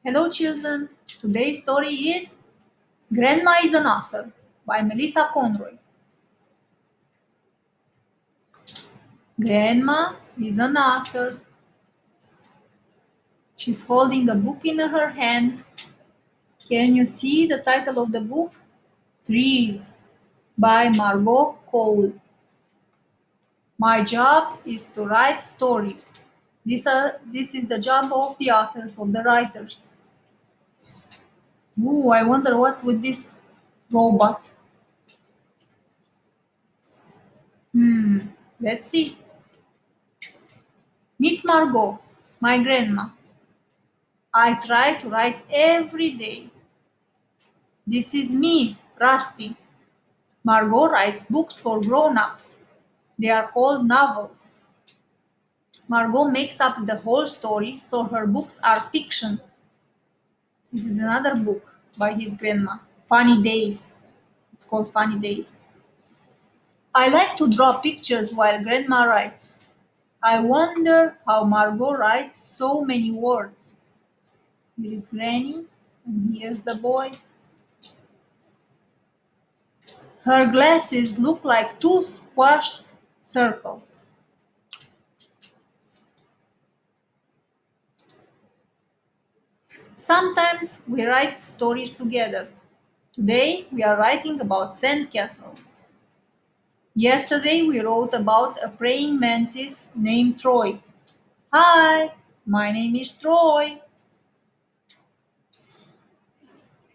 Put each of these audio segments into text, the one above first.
Hello children, today's story is Grandma is an Author by Melissa Conroy. Grandma is an author. She's holding a book in her hand. Can you see the title of the book? Trees by Margo Cole. My job is to write stories. This is the job of the authors, of the writers. Ooh, I wonder what's with this robot. Let's see. Meet Margo, my grandma. I try to write every day. This is me, Rusty. Margot writes books for grown-ups. They are called novels. Margot makes up the whole story, so her books are fiction. This is another book by his grandma, Funny Days. It's called Funny Days. I like to draw pictures while grandma writes. I wonder how Margot writes so many words. Here is Granny, and here's the boy. Her glasses look like two squashed circles. Sometimes we write stories together. Today we are writing about sandcastles. Yesterday we wrote about a praying mantis named Troy. Hi, my name is Troy.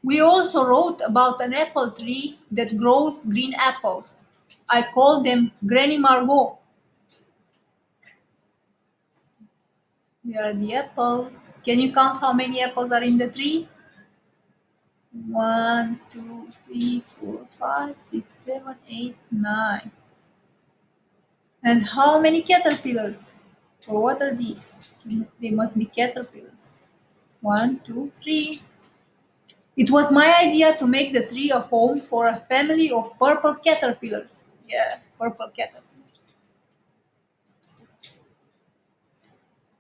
We also wrote about an apple tree that grows green apples. I call them Granny Margot. Here are the apples. Can you count how many apples are in the tree? 1, 2, 3, 4, 5, 6, 7, 8, 9. And how many caterpillars? Or what are these? They must be caterpillars. 1, 2, 3. It was my idea to make the tree a home for a family of purple caterpillars. Yes, purple caterpillars.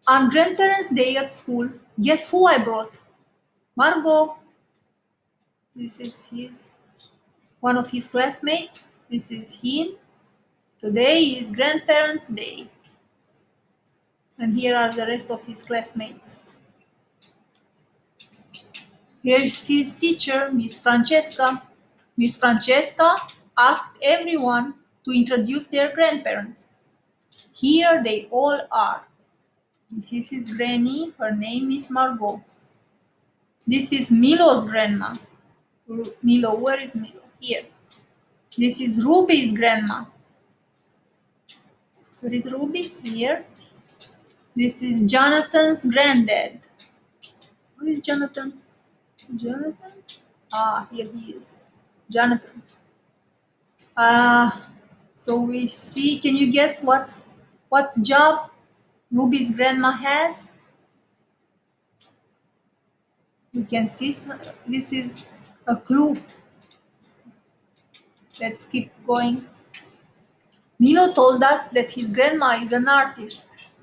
On Grandparents' Day at school, guess who I brought? Margot. This is one of his classmates. This is him. Today is Grandparents' Day. And here are the rest of his classmates. Here is his teacher, Miss Francesca. Miss Francesca asked everyone to introduce their grandparents. Here they all are. This is his granny. Her name is Margot. This is Milo's grandma. Milo, where is Milo? Here. This is Ruby's grandma. Where is Ruby? Here. This is Jonathan's granddad. Where is Jonathan? Jonathan? Ah, here he is. Jonathan. So we see, can you guess what job Ruby's grandma has? You can see this is a clue. Let's keep going. Milo told us that his grandma is an artist.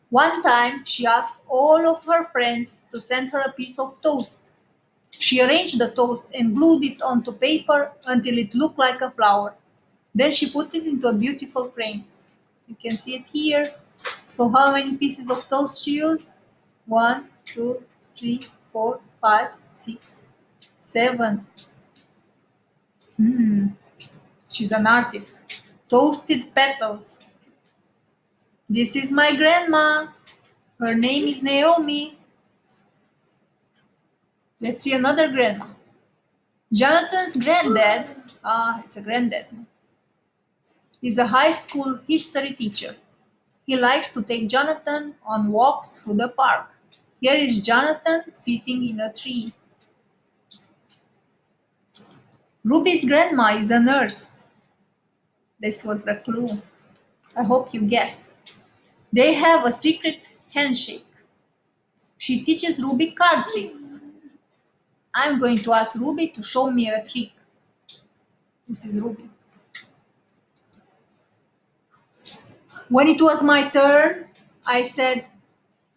One time she asked all of her friends to send her a piece of toast. She arranged the toast and glued it onto paper until it looked like a flower. Then she put it into a beautiful frame. You can see it here. So how many pieces of toast she used? 1, 2, 3, 4, 5, 6, 7. She's an artist. Toasted petals. This is my grandma. Her name is Naomi. Let's see another grandma. Jonathan's granddad, it's a granddad, is a high school history teacher. He likes to take Jonathan on walks through the park. Here is Jonathan sitting in a tree. Ruby's grandma is a nurse. This was the clue. I hope you guessed. They have a secret handshake. She teaches Ruby card tricks. I'm going to ask Ruby to show me a trick. This is Ruby. When it was my turn, I said,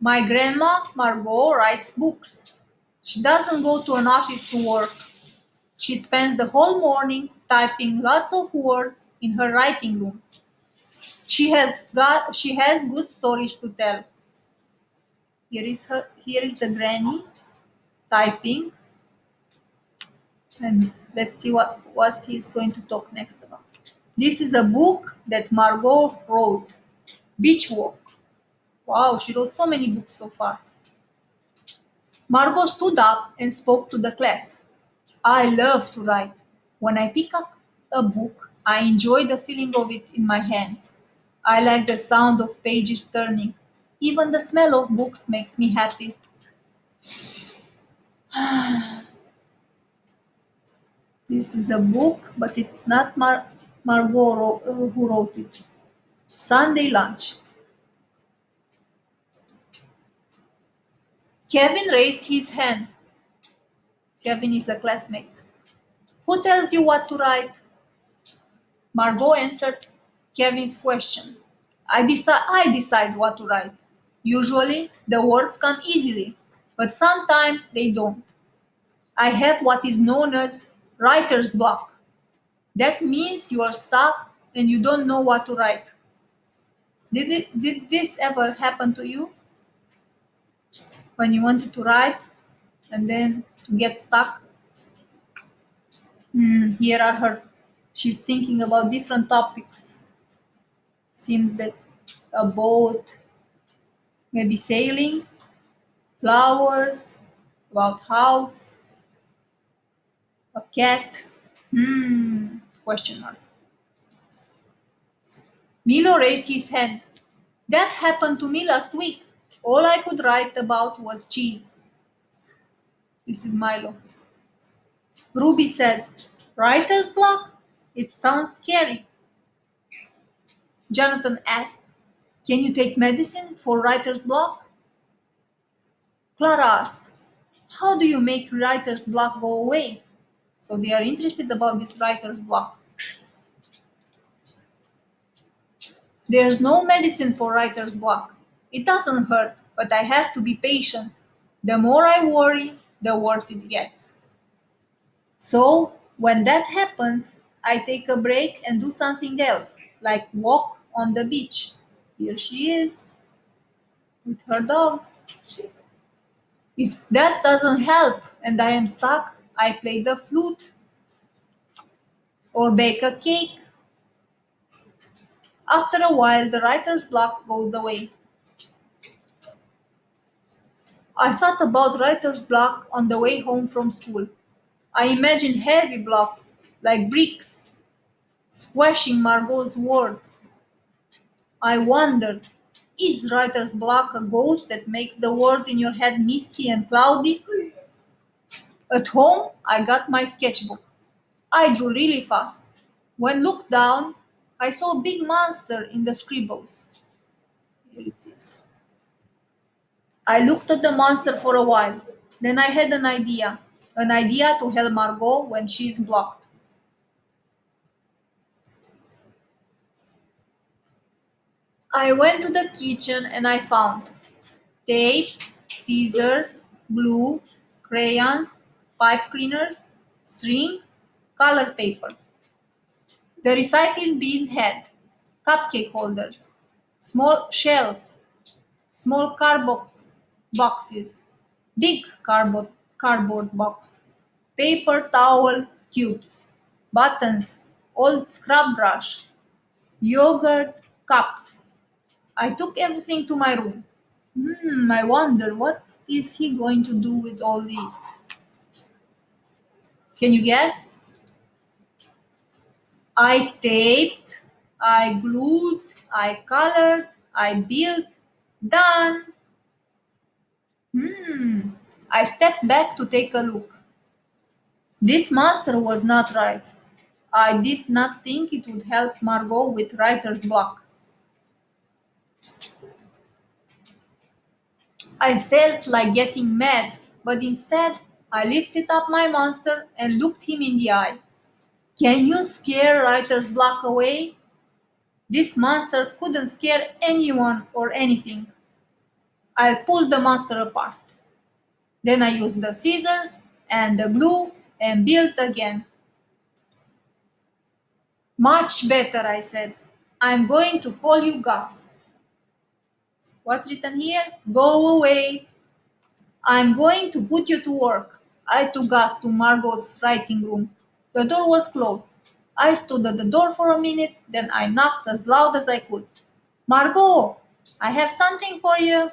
my grandma Margot writes books. She doesn't go to an office to work. She spends the whole morning typing lots of words in her writing room. She has good stories to tell. Here is the granny typing, and let's see what he's going to talk next about. This is a book that Margot wrote. Beach Walk. Wow, she wrote so many books so far. Margot stood up and spoke to the class. I love to write. When I pick up a book, I enjoy the feeling of it in my hands. I like the sound of pages turning. Even the smell of books makes me happy. This is a book, but it's not Margot who wrote it. Sunday lunch. Kevin raised his hand. Kevin is a classmate. Who tells you what to write? Margot answered Kevin's question. I decide what to write. Usually the words come easily, but sometimes they don't. I have what is known as writer's block. That means you are stuck and you don't know what to write. Did this ever happen to you when you wanted to write and then to get stuck? Here are her. She's thinking about different topics. Seems that a boat, maybe sailing, flowers, about house, a cat. Question mark. Milo raised his hand. That happened to me last week. All I could write about was cheese. This is Milo. Ruby said, writer's block? It sounds scary. Jonathan asked, can you take medicine for writer's block? Clara asked, how do you make writer's block go away? So they are interested about this writer's block. There's no medicine for writer's block. It doesn't hurt, but I have to be patient. The more I worry, the worse it gets. So, when that happens, I take a break and do something else, like walk on the beach. Here she is with her dog. If that doesn't help and I am stuck, I play the flute or bake a cake. After a while, the writer's block goes away. I thought about writer's block on the way home from school. I imagined heavy blocks, like bricks, squashing Margot's words. I wondered, is writer's block a ghost that makes the words in your head misty and cloudy? At home, I got my sketchbook. I drew really fast. When looked down, I saw a big monster in the scribbles. Here it is. I looked at the monster for a while. Then I had an idea to help Margot when she is blocked. I went to the kitchen and I found tape, scissors, glue, crayons, pipe cleaners, string, color paper. The recycling bin had cupcake holders, small shells, small boxes, big cardboard box, paper towel tubes, buttons, old scrub brush, yogurt cups. I took everything to my room. I wonder what is he going to do with all these? Can you guess? I taped, I glued, I colored, I built, done. I stepped back to take a look. This monster was not right. I did not think it would help Margot with writer's block. I felt like getting mad, but instead I lifted up my monster and looked him in the eye. Can you scare writer's block away? This monster couldn't scare anyone or anything. I pulled the monster apart. Then I used the scissors and the glue and built again. Much better, I said. I'm going to call you Gus. What's written here? Go away. I'm going to put you to work. I took Gus to Margot's writing room. The door was closed. I stood at the door for a minute, then I knocked as loud as I could. Margot, I have something for you.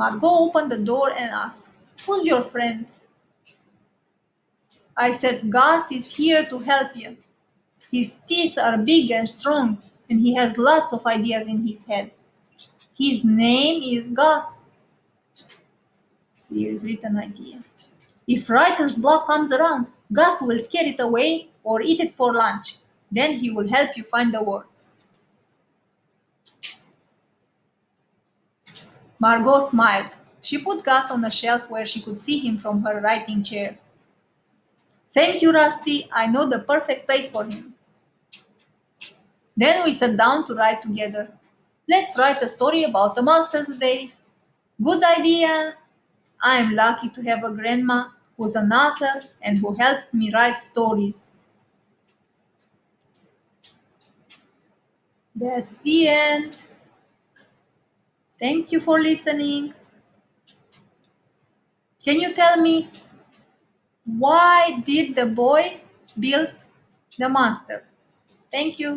Margot opened the door and asked, Who's your friend? I said, Gus is here to help you. His teeth are big and strong, and he has lots of ideas in his head. His name is Gus. Here's written idea. If writer's block comes around, Gus will scare it away or eat it for lunch. Then he will help you find the words. Margot smiled. She put Gus on a shelf where she could see him from her writing chair. Thank you, Rusty. I know the perfect place for him. Then we sat down to write together. Let's write a story about a monster today. Good idea. I'm lucky to have a grandma who's an author and who helps me write stories. That's the end. Thank you for listening. Can you tell me why did the boy build the monster? Thank you.